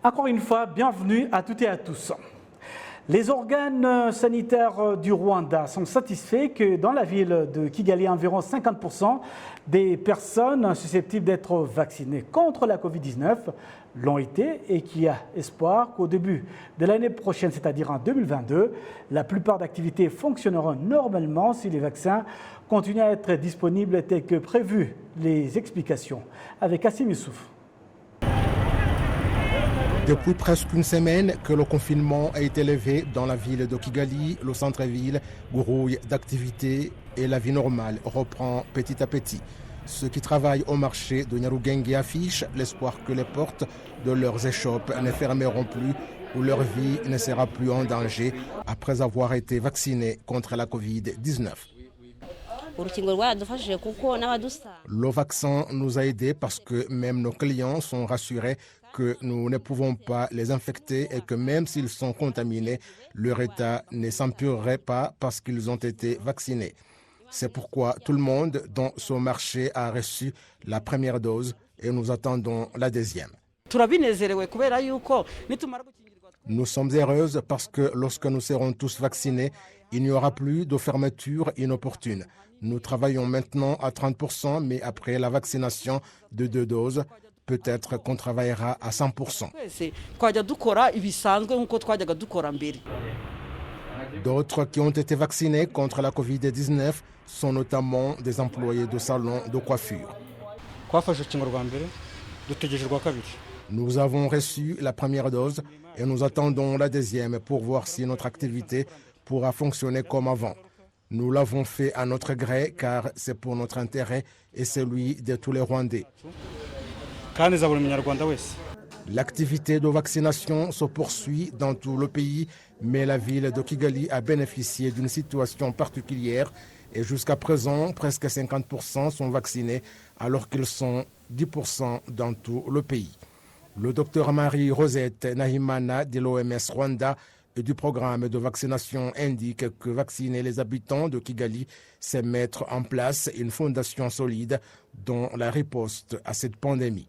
Encore une fois, bienvenue à toutes et à tous. Les organes sanitaires du Rwanda sont satisfaits que dans la ville de Kigali, environ 50% des personnes susceptibles d'être vaccinées contre la Covid-19 l'ont été et qu'il y a espoir qu'au début de l'année prochaine, c'est-à-dire en 2022, la plupart d'activités fonctionneront normalement si les vaccins continuent à être disponibles tels que prévu. Les explications avec Assim Youssouf. Depuis presque une semaine que le confinement a été levé dans la ville de Kigali, le centre-ville grouille d'activités et la vie normale reprend petit à petit. Ceux qui travaillent au marché de Nyarugenge affichent l'espoir que les portes de leurs échoppes ne fermeront plus ou leur vie ne sera plus en danger après avoir été vaccinés contre la Covid-19. Le vaccin nous a aidés parce que même nos clients sont rassurés que nous ne pouvons pas les infecter et que même s'ils sont contaminés, leur état ne s'empirerait pas parce qu'ils ont été vaccinés. C'est pourquoi tout le monde dans ce marché a reçu la première dose et nous attendons la deuxième. Nous sommes heureuses parce que lorsque nous serons tous vaccinés, il n'y aura plus de fermeture inopportune. Nous travaillons maintenant à 30%, mais après la vaccination de 2 doses, peut-être qu'on travaillera à 100%. D'autres qui ont été vaccinés contre la Covid-19 sont notamment des employés de salons de coiffure. Nous avons reçu la première dose et nous attendons la deuxième pour voir si notre activité pourra fonctionner comme avant. Nous l'avons fait à notre gré car c'est pour notre intérêt et celui de tous les Rwandais. L'activité de vaccination se poursuit dans tout le pays, mais la ville de Kigali a bénéficié d'une situation particulière et jusqu'à présent, presque 50% sont vaccinés alors qu'ils sont 10% dans tout le pays. Le docteur Marie-Rosette Nahimana de l'OMS Rwanda et du programme de vaccination indique que vacciner les habitants de Kigali, c'est mettre en place une fondation solide dans la riposte à cette pandémie.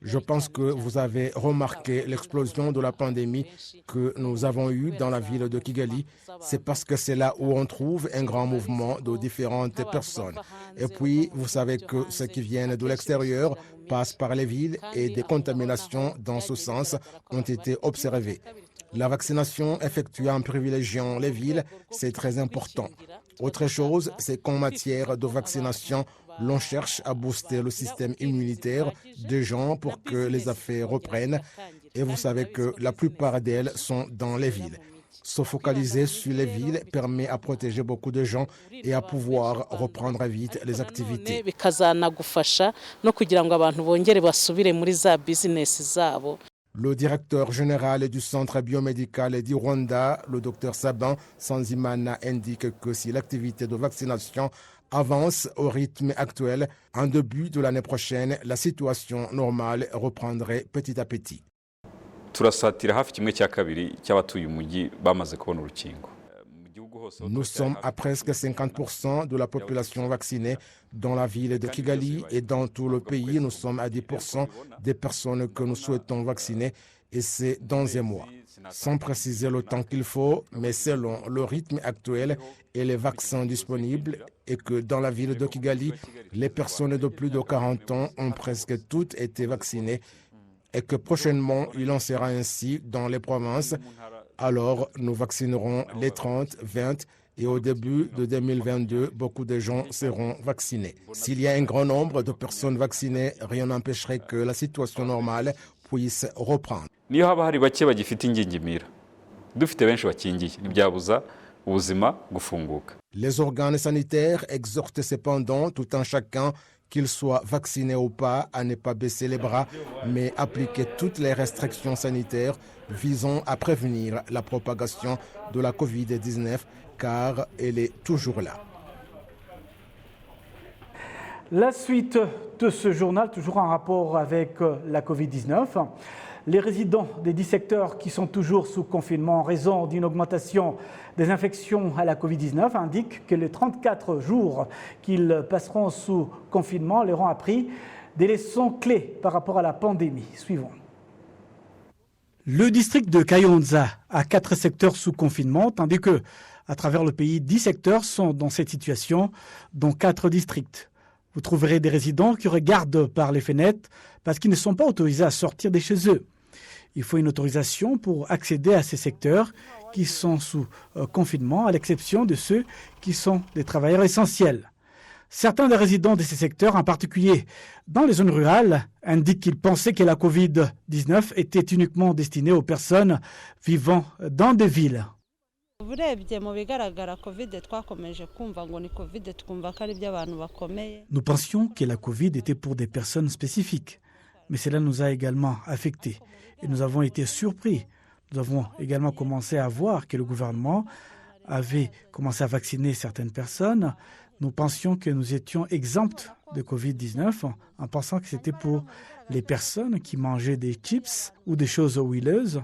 Je pense que vous avez remarqué l'explosion de la pandémie que nous avons eue dans la ville de Kigali. C'est parce que c'est là où on trouve un grand mouvement de différentes personnes. Et puis, vous savez que ceux qui viennent de l'extérieur passent par les villes et des contaminations dans ce sens ont été observées. La vaccination effectuée en privilégiant les villes, c'est très important. Autre chose, c'est qu'en matière de vaccination, l'on cherche à booster le système immunitaire des gens pour que les affaires reprennent. Et vous savez que la plupart d'elles sont dans les villes. Se focaliser sur les villes permet à protéger beaucoup de gens et à pouvoir reprendre vite les activités. Le directeur général du centre biomédical du Rwanda, le docteur Sabin Sanzimana, indique que si l'activité de vaccination avance au rythme actuel, en début de l'année prochaine, la situation normale reprendrait petit à petit. Nous sommes à presque 50% de la population vaccinée dans la ville de Kigali et dans tout le pays, nous sommes à 10% des personnes que nous souhaitons vacciner et c'est dans un mois. Sans préciser le temps qu'il faut, mais selon le rythme actuel et les vaccins disponibles et que dans la ville de Kigali, les personnes de plus de 40 ans ont presque toutes été vaccinées et que prochainement, il en sera ainsi dans les provinces. Alors, nous vaccinerons les 30, 20 et au début de 2022, beaucoup de gens seront vaccinés. S'il y a un grand nombre de personnes vaccinées, rien n'empêcherait que la situation normale puisse reprendre. Les organes sanitaires exhortent cependant tout un chacun, qu'il soit vacciné ou pas, à ne pas baisser les bras, mais appliquer toutes les restrictions sanitaires visant à prévenir la propagation de la Covid-19, car elle est toujours là. La suite de ce journal, toujours en rapport avec la Covid-19. Les résidents des 10 secteurs qui sont toujours sous confinement en raison d'une augmentation des infections à la Covid-19 indiquent que les 34 jours qu'ils passeront sous confinement leur ont appris des leçons clés par rapport à la pandémie. Suivons. Le district de Kayonza a 4 secteurs sous confinement, tandis que, à travers le pays, 10 secteurs sont dans cette situation, dont 4 districts. Vous trouverez des résidents qui regardent par les fenêtres parce qu'ils ne sont pas autorisés à sortir de chez eux. Il faut une autorisation pour accéder à ces secteurs qui sont sous confinement, à l'exception de ceux qui sont des travailleurs essentiels. Certains des résidents de ces secteurs, en particulier dans les zones rurales, indiquent qu'ils pensaient que la Covid-19 était uniquement destinée aux personnes vivant dans des villes. Nous pensions que la Covid était pour des personnes spécifiques, mais cela nous a également affectés et nous avons été surpris. Nous avons également commencé à voir que le gouvernement avait commencé à vacciner certaines personnes. Nous pensions que nous étions exempts de Covid-19 en pensant que c'était pour les personnes qui mangeaient des chips ou des choses huileuses,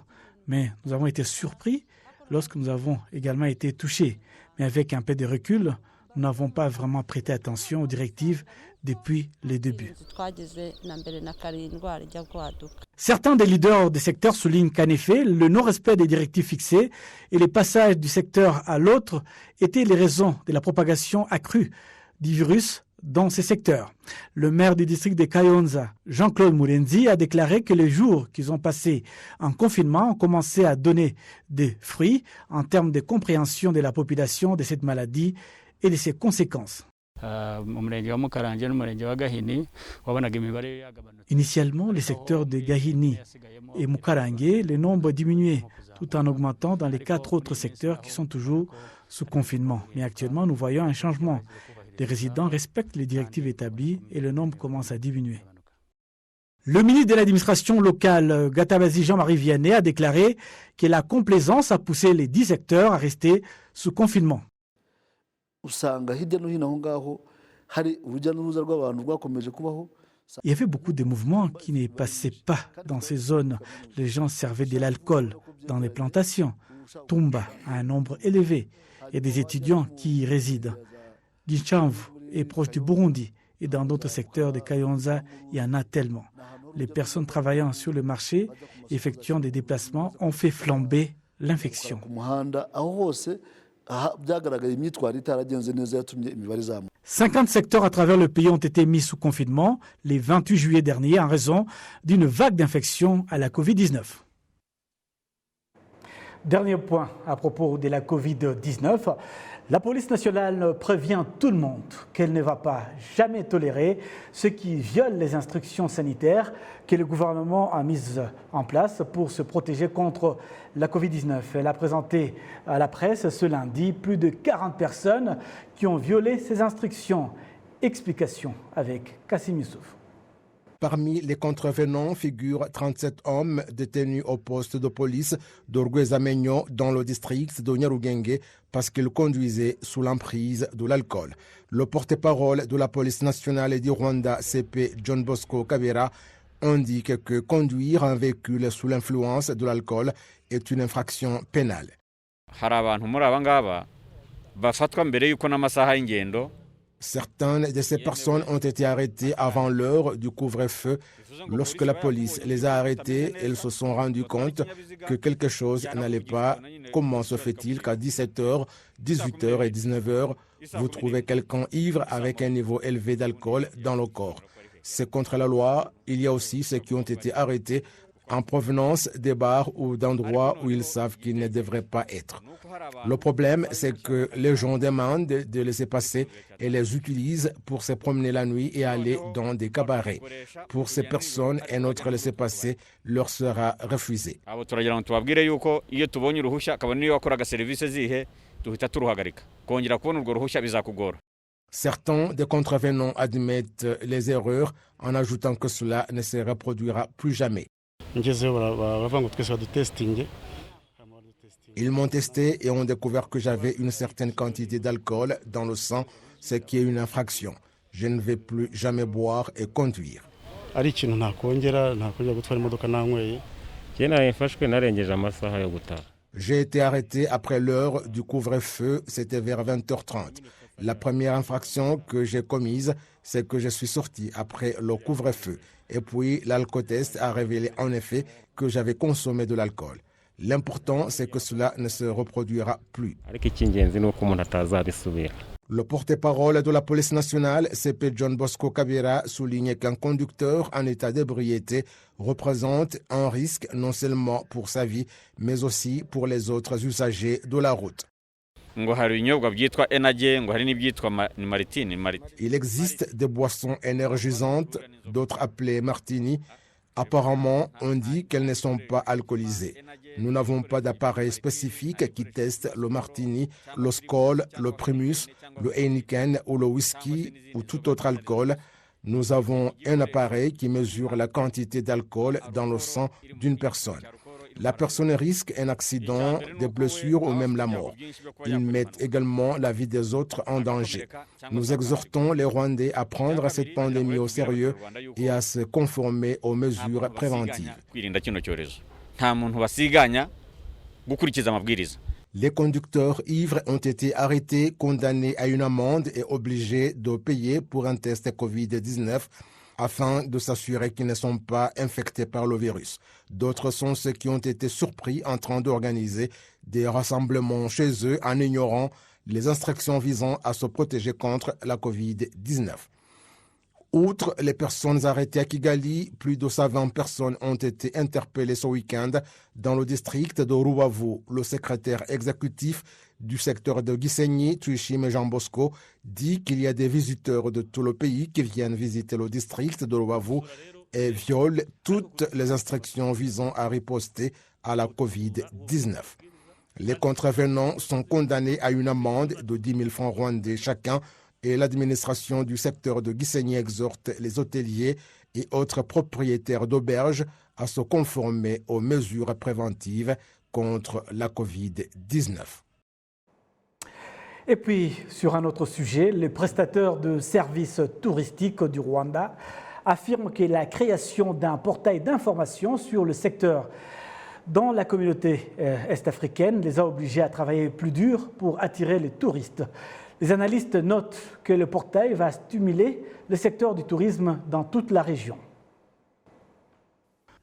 mais nous avons été surpris lorsque nous avons également été touchés. Mais avec un peu de recul, nous n'avons pas vraiment prêté attention aux directives depuis les débuts. Certains des leaders des secteurs soulignent qu'en effet, le non-respect des directives fixées et les passages du secteur à l'autre étaient les raisons de la propagation accrue du virus dans ces secteurs. Le maire du district de Kayonza, Jean-Claude Mourenzi, a déclaré que les jours qu'ils ont passés en confinement ont commencé à donner des fruits en termes de compréhension de la population de cette maladie et de ses conséquences. Initialement, les secteurs de Gahini et Mukarange, le nombre diminuait tout en augmentant dans les 4 autres secteurs qui sont toujours sous confinement. Mais actuellement, nous voyons un changement. Les résidents respectent les directives établies et le nombre commence à diminuer. Le ministre de l'administration locale, Gatabazi Jean-Marie Vianney, a déclaré que la complaisance a poussé les 10 secteurs à rester sous confinement. Il y avait beaucoup de mouvements qui ne passaient pas dans ces zones. Les gens servaient de l'alcool dans les plantations. Tumba a un nombre élevé. Il y a des étudiants qui y résident. Ginchamvu est proche du Burundi et dans d'autres secteurs de Kayonza, il y en a tellement. Les personnes travaillant sur le marché, effectuant des déplacements, ont fait flamber l'infection. 50 secteurs à travers le pays ont été mis sous confinement le 28 juillet dernier en raison d'une vague d'infection à la Covid-19. Dernier point à propos de la Covid-19. La police nationale prévient tout le monde qu'elle ne va pas jamais tolérer ceux qui violent les instructions sanitaires que le gouvernement a mises en place pour se protéger contre la Covid-19. Elle a présenté à la presse ce lundi plus de 40 personnes qui ont violé ces instructions. Explication avec Kassim Youssouf. Parmi les contrevenants figurent 37 hommes détenus au poste de police d'Orguezamenyo dans le district de Nyarugenge parce qu'ils conduisaient sous l'emprise de l'alcool. Le porte-parole de la police nationale du Rwanda, CP John Bosco Kabera, indique que conduire un véhicule sous l'influence de l'alcool est une infraction pénale. Certaines de ces personnes ont été arrêtées avant l'heure du couvre-feu. Lorsque la police les a arrêtées, elles se sont rendues compte que quelque chose n'allait pas. Comment se fait-il qu'à 17h, 18h et 19h, vous trouvez quelqu'un ivre avec un niveau élevé d'alcool dans le corps? C'est contre la loi. Il y a aussi ceux qui ont été arrêtés en provenance des bars ou d'endroits où ils savent qu'ils ne devraient pas être. Le problème, c'est que les gens demandent de laisser passer et les utilisent pour se promener la nuit et aller dans des cabarets. Pour ces personnes, un autre laissez-passer leur sera refusé. Certains des contrevenants admettent les erreurs en ajoutant que cela ne se reproduira plus jamais. Ils m'ont testé et ont découvert que j'avais une certaine quantité d'alcool dans le sang, ce qui est une infraction. Je ne vais plus jamais boire et conduire. J'ai été arrêté après l'heure du couvre-feu, c'était vers 20h30. La première infraction que j'ai commise, c'est que je suis sorti après le couvre-feu. Et puis, l'alcotest a révélé en effet que j'avais consommé de l'alcool. L'important, c'est que cela ne se reproduira plus. Le porte-parole de la police nationale, CP John Bosco Kabera, souligne qu'un conducteur en état d'ébriété représente un risque non seulement pour sa vie, mais aussi pour les autres usagers de la route. Il existe des boissons énergisantes, d'autres appelées martini. Apparemment, on dit qu'elles ne sont pas alcoolisées. Nous n'avons pas d'appareil spécifique qui teste le martini, le Skol, le Primus, le Heineken ou le whisky ou tout autre alcool. Nous avons un appareil qui mesure la quantité d'alcool dans le sang d'une personne. La personne risque un accident, des blessures ou même la mort. Ils mettent également la vie des autres en danger. Nous exhortons les Rwandais à prendre cette pandémie au sérieux et à se conformer aux mesures préventives. Les conducteurs ivres ont été arrêtés, condamnés à une amende et obligés de payer pour un test Covid-19 afin de s'assurer qu'ils ne sont pas infectés par le virus. D'autres sont ceux qui ont été surpris en train d'organiser des rassemblements chez eux en ignorant les instructions visant à se protéger contre la Covid-19. Outre les personnes arrêtées à Kigali, plus de 120 personnes ont été interpellées ce week-end dans le district de Rubavu. Le secrétaire exécutif du secteur de Gisenyi, Tuyishime Jean Bosco, dit qu'il y a des visiteurs de tout le pays qui viennent visiter le district de Rubavu et violent toutes les instructions visant à riposter à la Covid-19. Les contrevenants sont condamnés à une amende de 10 000 francs rwandais chacun et l'administration du secteur de Gisenyi exhorte les hôteliers et autres propriétaires d'auberges à se conformer aux mesures préventives contre la Covid-19. Et puis, sur un autre sujet, les prestataires de services touristiques du Rwanda affirment que la création d'un portail d'information sur le secteur dans la communauté est-africaine les a obligés à travailler plus dur pour attirer les touristes. Les analystes notent que le portail va stimuler le secteur du tourisme dans toute la région.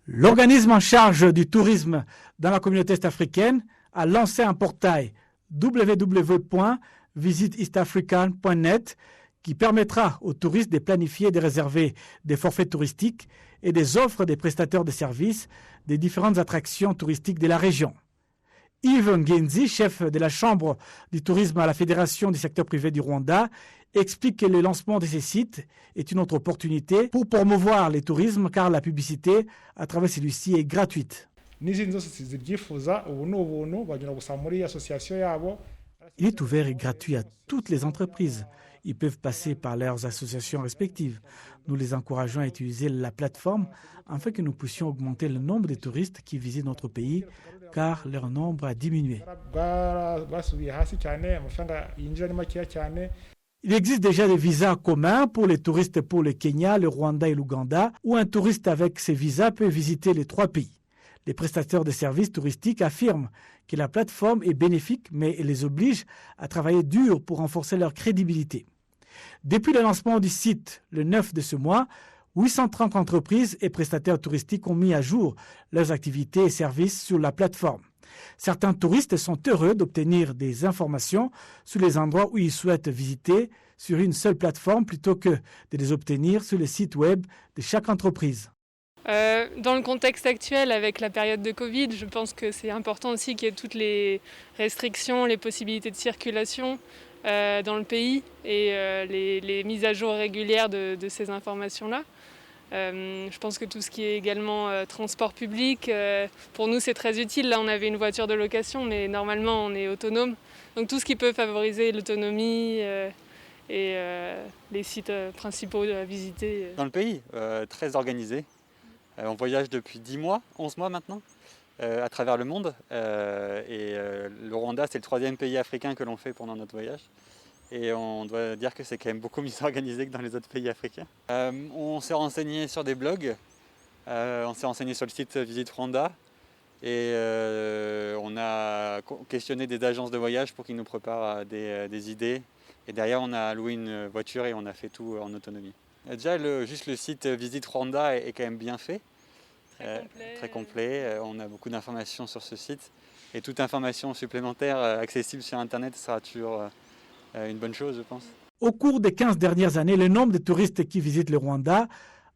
L'organisme en charge du tourisme dans la communauté est-africaine a lancé un portail www.visiteastafrican.net qui permettra aux touristes de planifier et de réserver des forfaits touristiques et des offres des prestataires de services des différentes attractions touristiques de la région. Yves Ngenzi, chef de la Chambre du tourisme à la Fédération du secteur privé du Rwanda, explique que le lancement de ces sites est une autre opportunité pour promouvoir le tourisme car la publicité à travers celui-ci est gratuite. Il est ouvert et gratuit à toutes les entreprises. Ils peuvent passer par leurs associations respectives. Nous les encourageons à utiliser la plateforme afin que nous puissions augmenter le nombre de touristes qui visitent notre pays car leur nombre a diminué. Il existe déjà des visas communs pour les touristes pour le Kenya, le Rwanda et l'Ouganda où un touriste avec ces visas peut visiter les 3 pays. Les prestataires de services touristiques affirment que la plateforme est bénéfique, mais elle les oblige à travailler dur pour renforcer leur crédibilité. Depuis le lancement du site, le 9 de ce mois, 830 entreprises et prestataires touristiques ont mis à jour leurs activités et services sur la plateforme. Certains touristes sont heureux d'obtenir des informations sur les endroits où ils souhaitent visiter sur une seule plateforme plutôt que de les obtenir sur le site web de chaque entreprise. Dans le contexte actuel, avec la période de Covid, je pense que c'est important aussi qu'il y ait toutes les restrictions, les possibilités de circulation dans le pays et les mises à jour régulières de ces informations-là. Je pense que tout ce qui est également transport public, pour nous c'est très utile. Là on avait une voiture de location, mais normalement on est autonome. Donc tout ce qui peut favoriser l'autonomie et les sites principaux à visiter. Dans le pays, très organisé. On voyage depuis 10 mois, 11 mois maintenant, à travers le monde. Le Rwanda, c'est le 3e pays africain que l'on fait pendant notre voyage. Et on doit dire que c'est quand même beaucoup mieux organisé que dans les autres pays africains. On s'est renseigné sur des blogs, on s'est renseigné sur le site Visite Rwanda. Et on a questionné des agences de voyage pour qu'ils nous préparent des idées Et derrière, on a loué une voiture et on a fait tout en autonomie. Déjà, juste le site Visite Rwanda est quand même bien fait. Très complet. On a beaucoup d'informations sur ce site. Et toute information supplémentaire accessible sur Internet sera toujours une bonne chose, je pense. Au cours des 15 dernières années, le nombre de touristes qui visitent le Rwanda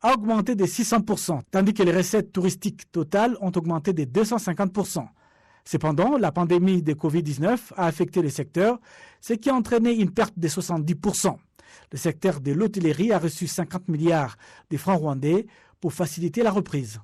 a augmenté de 600%, tandis que les recettes touristiques totales ont augmenté de 250%. Cependant, la pandémie de Covid-19 a affecté le secteur, ce qui a entraîné une perte de 70%. Le secteur de l'hôtellerie a reçu 50 milliards de francs rwandais pour faciliter la reprise.